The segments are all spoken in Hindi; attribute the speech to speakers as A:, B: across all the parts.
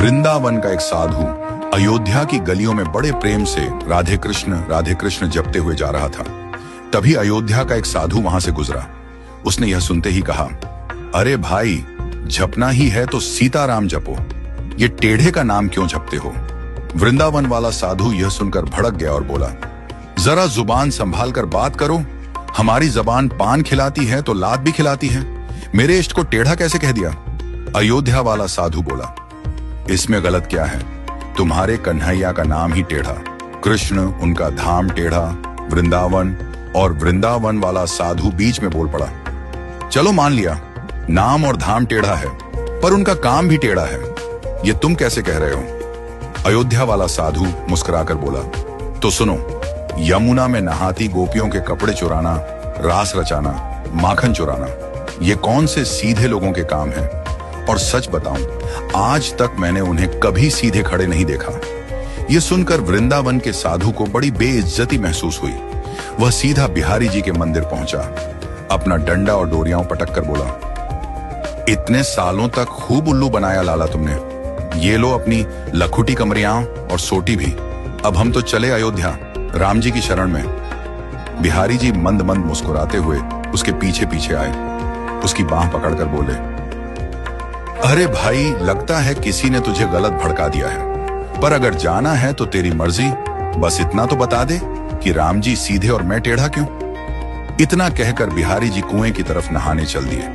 A: वृंदावन का एक साधु अयोध्या की गलियों में बड़े प्रेम से राधे कृष्ण जपते हुए जा रहा था। तभी अयोध्या का एक साधु वहां से गुजरा। उसने यह सुनते ही कहा, अरे भाई, जपना ही है तो सीताराम जपो, ये टेढ़े का नाम क्यों जपते हो? वृंदावन वाला साधु यह सुनकर भड़क गया और बोला, जरा जुबान संभाल कर बात करो। हमारी जबान पान खिलाती है तो लात भी खिलाती है। मेरे इष्ट को टेढ़ा कैसे कह दिया? अयोध्या वाला साधु बोला, इसमें गलत क्या है? तुम्हारे कन्हैया का नाम ही टेढ़ा, कृष्ण उनका धाम टेढ़ा, वृंदावन। और वृंदावन वाला साधु बीच में बोल पड़ा, चलो मान लिया नाम और धाम टेढ़ा है, पर उनका काम भी टेढ़ा है, ये तुम कैसे कह रहे हो? अयोध्या वाला साधु मुस्कुराकर बोला, तो सुनो, यमुना में नहाती गोपियों के कपड़े चुराना, रास रचाना, माखन चुराना, ये कौन से सीधे लोगों के काम हैं? और सच बताऊं, आज तक मैंने उन्हें कभी सीधे खड़े नहीं देखा। यह सुनकर वृंदावन के साधु को बड़ी बेइज्जती महसूस हुई। वह सीधा बिहारी जी के मंदिर पहुंचा, अपना डंडा और डोरियां पटक कर बोला, इतने सालों तक खूब उल्लू बनाया लाला तुमने, ये लो अपनी लखुटी कमरियां और सोटी भी। अब हम तो चले अयोध्या, राम जी की शरण में। बिहारी जी मंद मंद मुस्कुराते हुए उसके पीछे पीछे आए, उसकी बांह पकड़कर बोले, अरे भाई, लगता है किसी ने तुझे गलत भड़का दिया है, पर अगर जाना है तो तेरी मर्जी, बस इतना तो बता दे कि राम जी सीधे और मैं टेढ़ा क्यों? इतना कहकर बिहारी जी कुएं की तरफ नहाने चल दिए।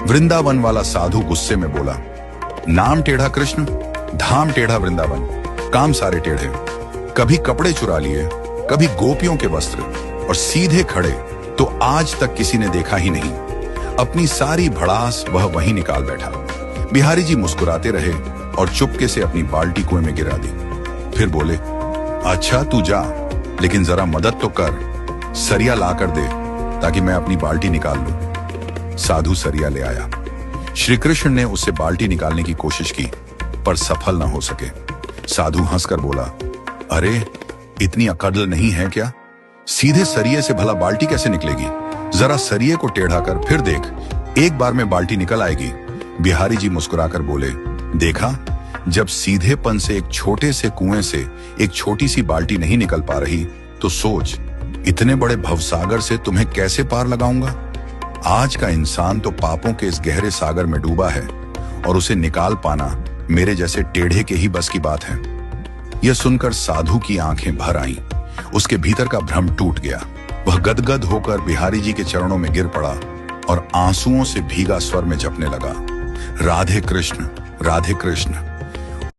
A: वृंदावन वाला साधु गुस्से में बोला, नाम टेढ़ा कृष्ण, धाम टेढ़ा वृंदावन, काम सारे टेढ़े। कभी कपड़े चुरा लिए, कभी गोपियों के वस्त्र, और सीधे खड़े तो आज तक किसी ने देखा ही नहीं। अपनी सारी भड़ास वह वहीं निकाल बैठा। बिहारी जी मुस्कुराते रहे और चुपके से अपनी बाल्टी कुएं में गिरा दी। फिर बोले, अच्छा तू जा, लेकिन जरा मदद तो कर, सरिया ला कर दे ताकि मैं अपनी बाल्टी निकाल लूं। साधु सरिया ले आया। श्री कृष्ण ने उससे बाल्टी निकालने की कोशिश की, पर सफल न हो सके। साधु हंसकर बोला, अरे इतनी अकड़ नहीं है क्या? सीधे सरिये से भला बाल्टी कैसे निकलेगी? जरा सरिये को टेढ़ा कर फिर देख, एक बार में बाल्टी निकल आएगी। बिहारी जी मुस्कुराकर बोले, देखा, जब सीधेपन से एक छोटे से कुएं से एक छोटी सी बाल्टी नहीं निकल पा रही, तो सोच, इतने बड़े भवसागर से तुम्हें कैसे पार लगाऊंगा? आज का इंसान तो पापों के इस गहरे सागर में डूबा है, और उसे निकाल पाना मेरे जैसे टेढ़े के ही बस की बात है। यह सुनकर साधु की आंखें भर आईं, उसके भीतर का भ्रम टूट गया। वह गदगद होकर बिहारी जी के चरणों में गिर पड़ा और आंसुओं से भीगा स्वर में जपने लगा, राधे कृष्ण, राधे कृष्ण।